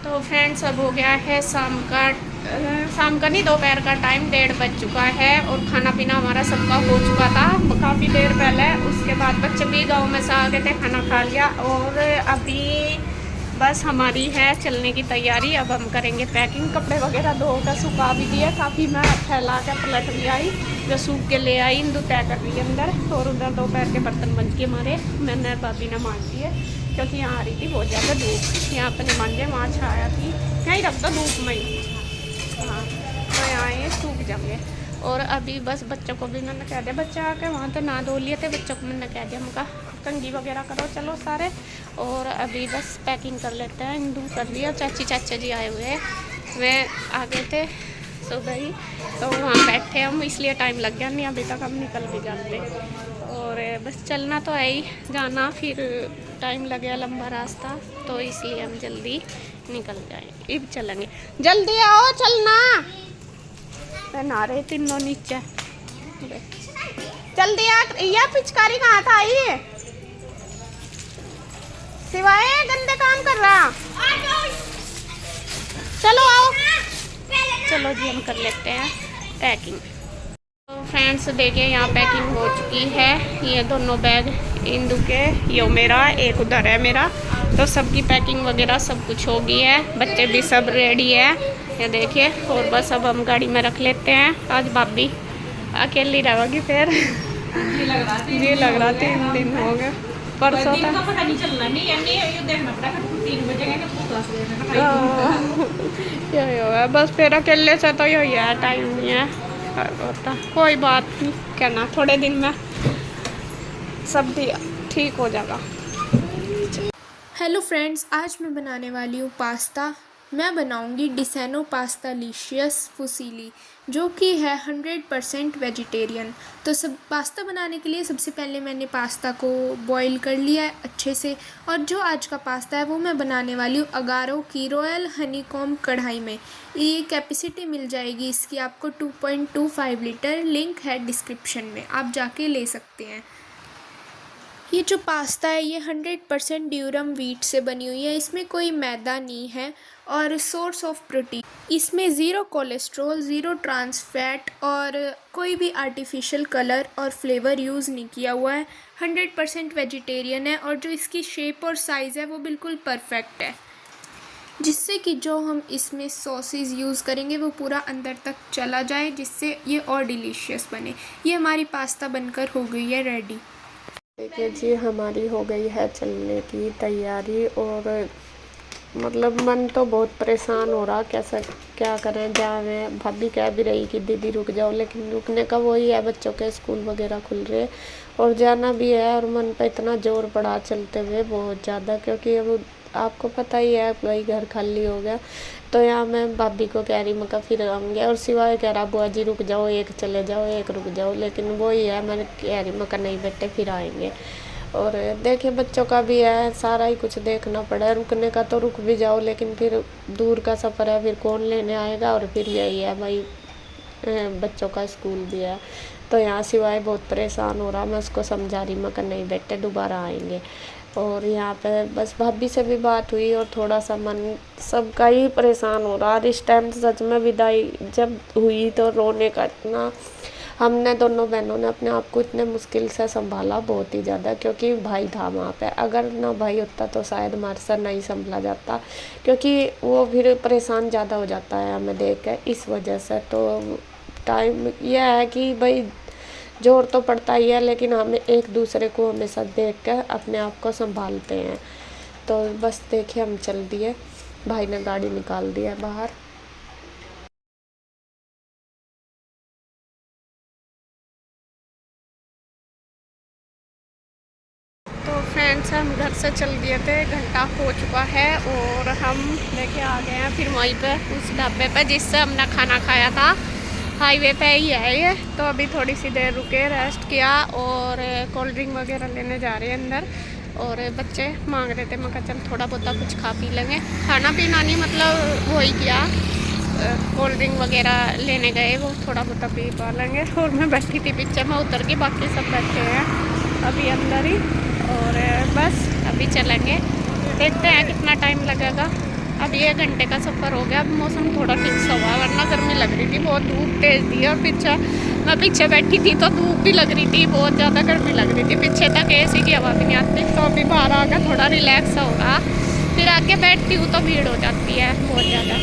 तो फ्रेंड्स अब हो गया है शाम का नहीं, दोपहर का टाइम 1:30 बज चुका है और खाना पीना हमारा सबका हो चुका था काफ़ी देर पहले। उसके बाद बच्चे भी गांव में से आ गए थे, खाना खा लिया और अभी बस हमारी है चलने की तैयारी। अब हम करेंगे पैकिंग। कपड़े वगैरह धो कर सुखा भी दिए, काफ़ी मैं फैला कर पलट भी आई, जो सूख के ले आई इंदू तय कर रही है अंदर। और उधर दोपहर के बर्तन बन के मारे मैंने भाभी ने मांज दिए, क्योंकि यहाँ आ रही थी बहुत ज़्यादा धूप। यहाँ अपने मांझे वहाँ छाया थी, यहीं रख दो धूप में ही। हाँ तो यहाँ ये सूख जाएंगे। और अभी बस बच्चों को भी मैंने कह दिया, बच्चे आके वहाँ तो ना धो लिए थे, बच्चों को मैंने कह दिया उनका कंघी वगैरह करो चलो सारे। और अभी बस पैकिंग कर लेते हैं। इंदू कर लिया, चाची चाचा जी आए हुए हैं, वे आ गए थे सुबह ही, तो वहाँ बैठे हम, इसलिए टाइम लग गया, नहीं अभी तक हम निकल भी जाते। और बस चलना तो है ही, जाना फिर टाइम लगेगा लंबा रास्ता, तो इसलिए हम जल्दी निकल जाएंगे। अब चलेंगे, जल्दी आओ चलना। नहा रहे तीनों नीचे, जल्दी आ। यह पिचकारी कहाँ था ये, सिवाय गंदे काम कर रहा। चलो आओ, चलो जी हम कर लेते हैं पैकिंग। तो फ्रेंड्स देखिए यहाँ पैकिंग हो चुकी है। ये दोनों बैग इंदू के, ये मेरा एक उधर है मेरा, तो सबकी पैकिंग वगैरह सब कुछ हो गई है। बच्चे भी सब रेडी है, ये देखिए। और बस अब हम गाड़ी में रख लेते हैं। आज भाभी अकेली रहेगी फिर जी लग रहा 3 दिन हो गए, परसों तक पता नहीं चलना, नहीं ये देखना पड़ा 3 बजे होगा। बस फिर अकेले से तो यही है, टाइम नहीं है होता। कोई बात नहीं, कहना थोड़े दिन में सब ठीक हो जाएगा। हेलो फ्रेंड्स, आज मैं बनाने वाली हूँ पास्ता। मैं बनाऊँगी डिसेनो पास्ता लिशियस फुसीली, जो कि है 100% वेजिटेरियन। तो सब पास्ता बनाने के लिए सबसे पहले मैंने पास्ता को बॉईल कर लिया है अच्छे से। और जो आज का पास्ता है वो मैं बनाने वाली हूँ अगारो की रॉयल हनीकॉम्ब कढ़ाई में। ये कैपेसिटी मिल जाएगी इसकी आपको 2.25 लीटर, लिंक है डिस्क्रिप्शन में, आप जाके ले सकते हैं। ये जो पास्ता है ये 100% ड्यूरम व्हीट से बनी हुई है, इसमें कोई मैदा नहीं है। और सोर्स ऑफ प्रोटीन, इसमें zero cholesterol, zero trans fat और कोई भी आर्टिफिशियल कलर और फ्लेवर यूज़ नहीं किया हुआ है। 100% वेजिटेरियन है और जो इसकी शेप और साइज़ है वो बिल्कुल परफेक्ट है, जिससे कि जो हम इसमें सॉसेस यूज़ करेंगे वो पूरा अंदर तक चला जाए, जिससे ये और डिलीशियस बने। ये हमारी पास्ता बनकर हो गई है रेडी। देखिए जी हमारी हो गई है चलने की तैयारी। और मतलब मन तो बहुत परेशान हो रहा, कैसा क्या करें जाएं। भाभी कह भी रही कि दीदी रुक जाओ, लेकिन रुकने का वही है, बच्चों के स्कूल वगैरह खुल रहे और जाना भी है। और मन पे इतना जोर पड़ा चलते हुए बहुत ज़्यादा, क्योंकि अब आपको पता ही है भाई घर खाली हो गया। तो यहाँ मैं भाभी को कह रही मैं फिर आऊँगे, और सिवाय कह रहा बुआ जी रुक जाओ, एक चले जाओ एक रुक जाओ, लेकिन वही है मैंने कह रही मैं नहीं बेटे फिर आएंगे। और देखिए बच्चों का भी है, सारा ही कुछ देखना पड़ा है। रुकने का तो रुक भी जाओ, लेकिन फिर दूर का सफ़र है, फिर कौन लेने आएगा। और फिर यही है भाई बच्चों का स्कूल भी है, तो यहाँ सिवाय बहुत परेशान हो रहा। मैं उसको समझा रही मैं नहीं बेटे दोबारा आएंगे। और यहाँ पे बस भाभी से भी बात हुई और थोड़ा सा मन सबका ही परेशान हो रहा। और इस टाइम सच में विदाई जब हुई तो रोने का इतना, हमने दोनों बहनों ने अपने आप को इतने मुश्किल से संभाला बहुत ही ज़्यादा, क्योंकि भाई था वहाँ पे। अगर ना भाई होता तो शायद हमारे से नहीं संभला जाता, क्योंकि वो फिर परेशान ज़्यादा हो जाता है हमें देख के, इस वजह से। तो टाइम यह है कि भाई जोर तो पड़ता ही है, लेकिन हमें एक दूसरे को हमेशा देख कर अपने आप को संभालते हैं। तो बस देखिए हम चल दिए, भाई ने गाड़ी निकाल दी है बाहर। तो फ्रेंड्स हम घर से चल दिए थे, घंटा हो चुका है और हम लेके आ गए हैं फिर वहीं पे उस ढाबे पे जिससे हमने खाना खाया था। हाईवे पे ही है ये। तो अभी थोड़ी सी देर रुके, रेस्ट किया और कोल्ड ड्रिंक वगैरह लेने जा रहे हैं अंदर। और बच्चे मांग रहे थे, मैं कहा चल थोड़ा बहुत कुछ खा पी लेंगे। खाना पीना नहीं, मतलब वही किया, कोल्ड ड्रिंक वगैरह लेने गए, वो थोड़ा बहुत पी पा लेंगे। और मैं बैठी थी पीछे, मैं उतर के बाकी सब बैठे हैं अभी अंदर ही। और बस अभी चलेंगे, देखते हैं कितना टाइम लगेगा। अब 1 घंटे का सफ़र हो गया। अब मौसम थोड़ा ठीक सा हुआ, वरना गर्मी लग रही थी, बहुत धूप तेज़ थी। और मैं पीछे बैठी थी तो धूप भी लग रही थी, बहुत ज़्यादा गर्मी लग रही थी। पीछे तक AC की हवा भी नहीं आती। तो अभी बाहर आकर थोड़ा रिलैक्स होगा, फिर आके बैठती हूँ तो भीड़ हो जाती है बहुत ज़्यादा।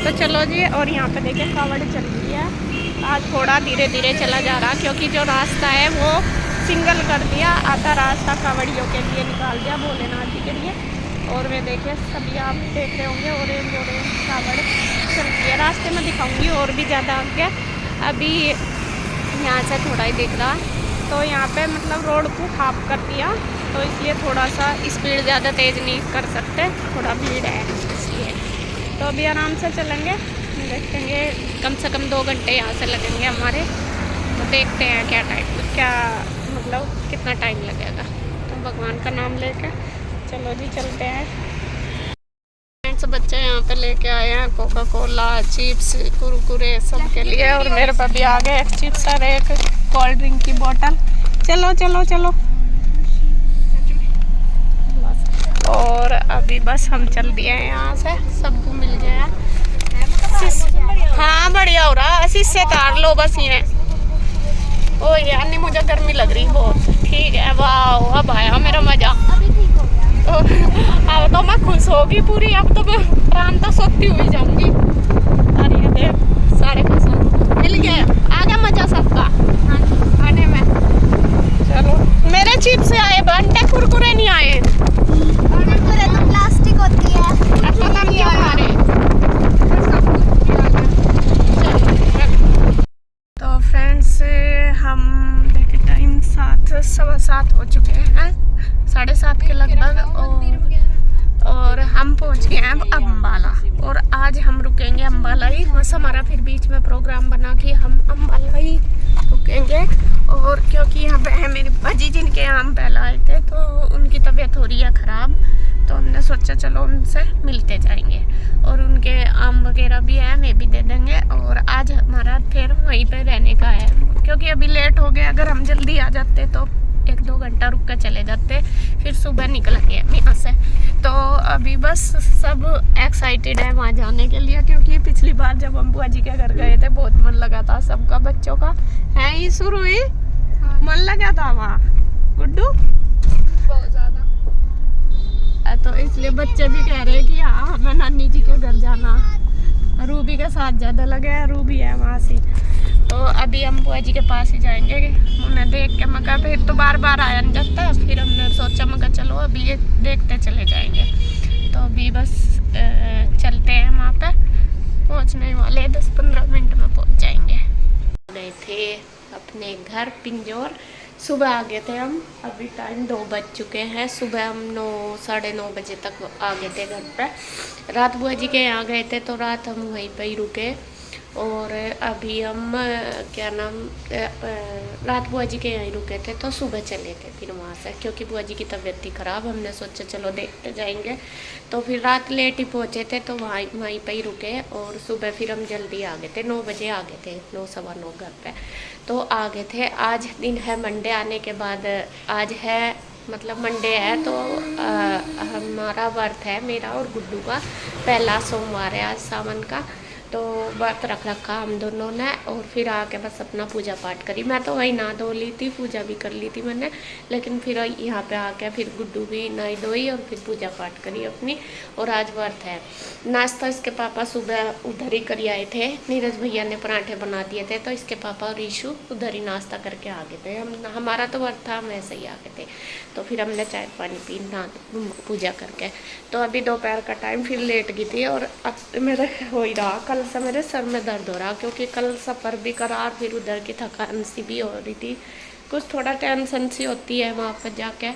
तो चलो जी। और यहाँ पे देखिए कावड़ चल रही है। आज थोड़ा धीरे धीरे चला जा रहा, क्योंकि जो रास्ता है वो सिंगल कर दिया, आधा रास्ता कावड़ियों के लिए निकाल दिया, भोलेनाथ जी के लिए। और वे देखिए सभी आप देख रहे होंगे ऑरेंज कावड़ चल रही है। रास्ते में दिखाऊंगी और भी ज़्यादा आगे, अभी यहाँ से थोड़ा ही दिख रहा। तो यहाँ पे मतलब रोड को हाफ कर दिया, तो इसलिए थोड़ा सा स्पीड ज़्यादा तेज़ नहीं कर सकते, थोड़ा भीड़ है इसलिए। तो अभी आराम से चलेंगे, देखेंगे कम से कम 2 घंटे यहाँ से लगेंगे हमारे। तो देखते हैं क्या मतलब कितना टाइम लगेगा। तो भगवान का नाम लेके चलो जी चलते हैं। फ्रेंड्स बच्चे यहाँ पे लेके आए हैं कोका कोला, चिप्स, कुरकुरे सब के लिए। और मेरे पास भी आ गए एक चिप्स और एक कोल्ड ड्रिंक की बोतल। चलो चलो चलो। और अभी बस हम चल दिए हैं यहाँ से, सबको मिल गया। हाँ बढ़िया हो रहा, शीशे तार लो बस ये। ओ यार नहीं, मुझे गर्मी लग रही बहुत। ठीक है, वाह अब आया मेरा मजा। अब तो मैं खुश होगी पूरी, अब तो मैं आराम तो सोती हुई जाऊंगी। अरे ये देख सारे खुश मिल गए, आ गया मजा सबका आने में। चलो मेरे चिप्स आए, बंटे कुरकुरे नहीं आए। कुरकुरे तो प्लास्टिक होती है। अच्छा हम क्यों खा रहे? तो फ्रेंड्स हम देखिए टाइम 7:15 हो चुके हैं, 7:30 के लगभग। और हम पहुंच गए हैं अब अम्बाला। और आज हम रुकेंगे अम्बाला ही, बस हमारा फिर बीच में प्रोग्राम बना कि हम अम्बाला ही रुकेंगे। और क्योंकि यहाँ पे है मेरी भाजी जिनके यहाँ हम पहले आए थे, तो उनकी तबीयत हो रही है ख़राब, तो हमने सोचा चलो उनसे मिलते जाएंगे। और उनके आम वगैरह भी है, वे भी दे देंगे। और आज हमारा फिर वहीं पे रहने का है, क्योंकि अभी लेट हो गया। अगर हम जल्दी आ जाते तो 1-2 घंटा रुक कर चले जाते, फिर सुबह निकलेंगे यहाँ से। तो अभी बस सब एक्साइटेड है वहाँ जाने के लिए, क्योंकि पिछली बार जब हम बुआ जी के घर गए थे बहुत मन लगा था सबका, बच्चों का है ही शुरू ही मन लगा था वहाँ गुड्डू बहुत ज़्यादा। तो इसलिए बच्चे भी कह रहे हैं कि हाँ हमें नानी जी के घर जाना। रूबी के साथ ज़्यादा लगे है, रूबी है वहाँ से। तो अभी हम बुआ जी के पास ही जाएंगे, उन्हें देख के मगा फिर तो बार बार आया नहीं जाता। फिर हमने सोचा मगा चलो अभी ये देखते चले जाएंगे। तो अभी बस चलते हैं, वहाँ पे पहुँचने वाले 10-15 मिनट में पहुँच जाएंगे। गए थे अपने घर पिंजौर, सुबह आ गए थे हम। अभी टाइम 2 बज चुके हैं। सुबह हम 9-9:30 बजे तक आ गए थे घर पर। रात बुआ जी के यहाँ गए थे, तो रात हम वहीं पर ही रुके। और अभी हम रात बुआ जी के यहाँ रुके थे, तो सुबह चले थे फिर वहाँ से, क्योंकि बुआ जी की तबीयत थी ख़राब। हमने सोचा चलो देखते जाएंगे। तो फिर रात लेट ही पहुँचे थे, तो वहीं पे ही रुके। और सुबह फिर हम जल्दी आ गए थे, 9 बजे आ गए थे, 9-9:15 घर पे तो आ गए थे। आज दिन है मंडे, आने के बाद आज है मतलब मंडे है, तो हमारा व्रत है, मेरा और गुड्डू का पहला सोमवार है आज सावन का। तो व्रत रख रखा हम दोनों ने। और फिर आके बस अपना पूजा पाठ करी। मैं तो वही नहा धो ली थी, पूजा भी कर ली थी मैंने, लेकिन फिर यहाँ पे आके फिर गुड्डू भी नहाई धोई और फिर पूजा पाठ करी अपनी। और आज व्रत है। नाश्ता इसके पापा सुबह उधर ही कर आए थे, नीरज भैया ने पराठे बना दिए थे, तो इसके पापा और ईशू उधर ही नाश्ता करके आ गए थे। हमारा तो व्रत था, हम वैसे ही आ गए थे। तो फिर हमने चाय पानी पी पूजा करके। तो अभी दोपहर का टाइम, फिर लेट गई थी। और अब मेरे हो ही रहा, कल से मेरे सर में दर्द हो रहा, क्योंकि कल सफ़र भी करा और फिर उधर की थकान सी भी हो रही थी, कुछ थोड़ा टेंशन सी होती है वहाँ पर जाके।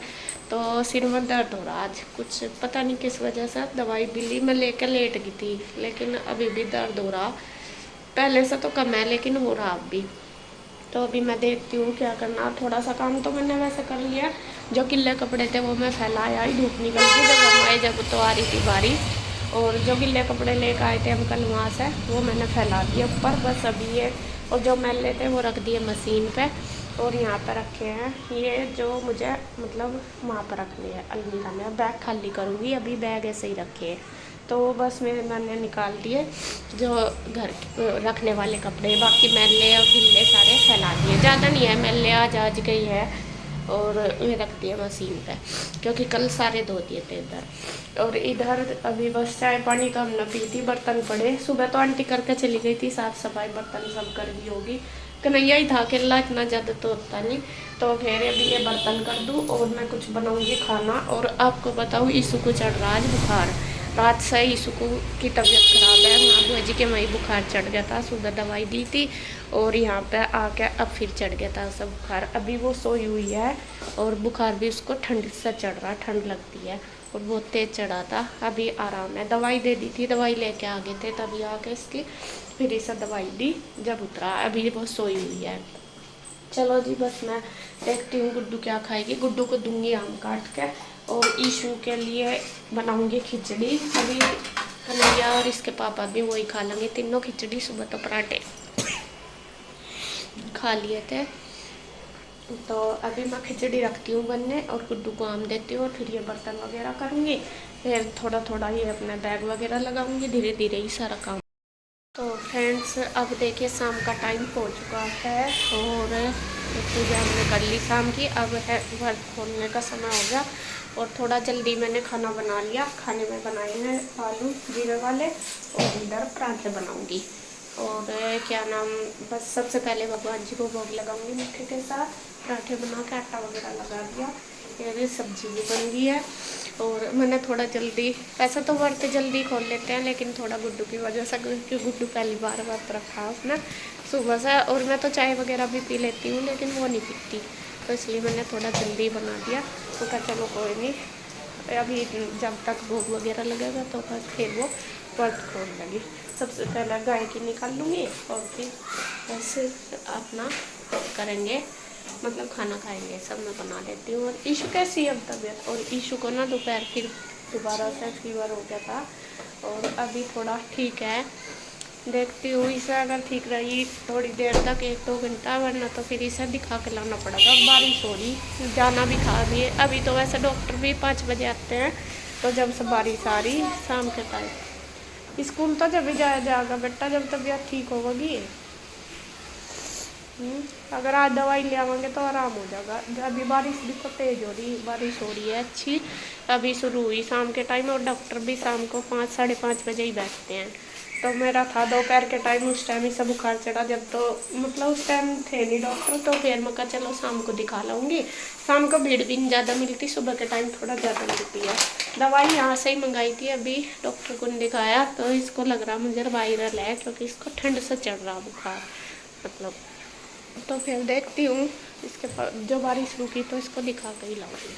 तो सिर में दर्द हो रहा आज, कुछ पता नहीं किस वजह से। दवाई भी ली, मैं लेकर लेट गई थी, लेकिन अभी भी दर्द हो रहा। पहले से तो कम है, लेकिन हो रहा अब भी। तो अभी मैं देखती हूँ क्या करना। थोड़ा सा काम तो मैंने वैसे कर लिया, जो गिल्ले कपड़े थे वो मैं फैलाया ही, धूप निकल गई जब हम आए, जब तो आ रही थी बारिश। और जो गिल्ले कपड़े लेकर आए थे हम कल वहाँ से, वो मैंने फैला दिए ऊपर बस अभी ये। और जो मैले थे वो रख दिए मशीन पे। और यहाँ पर रखे हैं ये जो मुझे मतलब वहाँ पर रखने हैं अलमीरा में। बैग खाली करूँगी, अभी बैग ऐसे ही रखे हैं। तो बस मैंने निकाल दिए जो घर रखने वाले कपड़े, बाकी मैले और गिल्ले सारे फैला दिए। ज़्यादा नहीं है, मैले आज गई है और ये रख दिया मशीन पे, क्योंकि कल सारे धो दिए थे इधर। और इधर अभी बस चाय पानी का हमने पी थी, बर्तन पड़े। सुबह तो आंटी करके चली गई थी साफ़ सफाई, बर्तन सब कर दी होगी। कन्हैया ही था, अकेला इतना ज़्यादा तो होता नहीं। तो फिर अभी ये बर्तन कर दूँ और मैं कुछ बनाऊँगी खाना। और आपको बताऊँ, ईशु को चढ़ रहा है बुखार। रात से ईशु की तबीयत ख़राब है। माँ बुआ जी के वहीं बुखार चढ़ गया था, सुबह दवाई दी थी और यहाँ पे आके अब फिर चढ़ गया था सब बुखार। अभी वो सोई हुई है और बुखार भी उसको ठंड से चढ़ रहा, ठंड लगती है और बहुत तेज़ चढ़ा था। अभी आराम है, दवाई दे दी थी, दवाई लेके आ गए थे तभी आके इसकी, फिर इसे दवाई दी जब उतरा। अभी वो सोई हुई है। चलो जी, बस मैं देखती हूँ गुड्डू क्या खाएगी। गुड्डू को दूंगी आम काट के और ईशू के लिए बनाऊंगी खिचड़ी। अभी कन्हैया और इसके पापा भी वही खा लेंगे, तीनों खिचड़ी। सुबह तो पराठे खा लिए थे, तो अभी मैं खिचड़ी रखती हूँ बनने और गुड्डू को आम देती हूँ और फिर ये बर्तन वगैरह करूँगी। फिर थोड़ा थोड़ा ही अपना बैग वगैरह लगाऊंगी, धीरे धीरे ही सारा काम। तो फ्रेंड्स, अब देखिए शाम का टाइम हो चुका है और पूजा हमने कर ली शाम की। अब है घर खोलने का समय हो गया और थोड़ा जल्दी मैंने खाना बना लिया। खाने में बनाए हैं आलू जीरे वाले और इधर पराठे बनाऊंगी। और क्या नाम, बस सबसे पहले भगवान जी को भोग लगाऊंगी मीठे के साथ। पराठे बना के आटा वगैरह लगा दिया, ये सब्जी भी बन गई है। और मैंने थोड़ा जल्दी, ऐसा तो व्रत जल्दी खोल लेते हैं, लेकिन थोड़ा गुड्डू की वजह से, क्योंकि गुड्डू पहली बार व्रत रखा उसने सुबह से। और मैं तो चाय वगैरह भी पी लेती हूँ, लेकिन वो नहीं पीती, तो इसलिए मैंने थोड़ा जल्दी बना दिया। तो कहा चलो कोई नहीं, अभी जब तक भोग वगैरह लगेगा तो बस फिर वो व्रत खोल लगी। सबसे पहले गाय की निकाल लूँगी और फिर ऐसे अपना करेंगे, मतलब खाना खाएंगे। सब मैं बना लेती हूँ। और ईशु कैसी है अब तबीयत? और ईशु को ना दोपहर फिर दोबारा से फीवर हो गया था और अभी थोड़ा ठीक है। देखती हूँ इसे, अगर ठीक रही थोड़ी देर तक, 1-2 घंटा, वरना तो फिर इसे दिखा के लाना पड़ेगा। बारिश हो रही, जाना भी था अभी। अभी तो वैसे डॉक्टर भी 5 बजे आते हैं, तो जब से बारिश आ रही शाम के टाइम, स्कूल तो जब भी जाया जाएगा बेटा, जब तबीयत ठीक होगी। अगर आज दवाई ले आवेंगे तो आराम हो जाएगा। अभी बारिश भी तो तेज़ हो रही, बारिश हो रही है अच्छी, अभी शुरू हुई शाम के टाइम। और डॉक्टर भी शाम को 5-5:30 बजे ही बैठते हैं। तो मेरा था दोपहर के टाइम, उस टाइम ही सब बुखार चढ़ा, जब तो मतलब उस टाइम थे नहीं डॉक्टर, तो फिर मैं कहा चलो शाम को दिखा लाऊंगी। शाम को भीड़ भी नहीं ज़्यादा मिलती, सुबह के टाइम थोड़ा ज़्यादा मिलती है। दवाई यहाँ से ही मंगाई थी, अभी डॉक्टर को नहीं दिखाया, तो इसको लग रहा मुझे वायरल है, क्योंकि इसको ठंड से चढ़ रहा बुखार मतलब। तो फिर देखती हूँ इसके जो बारिश रुकी तो इसको दिखा कर ही लाऊंगी।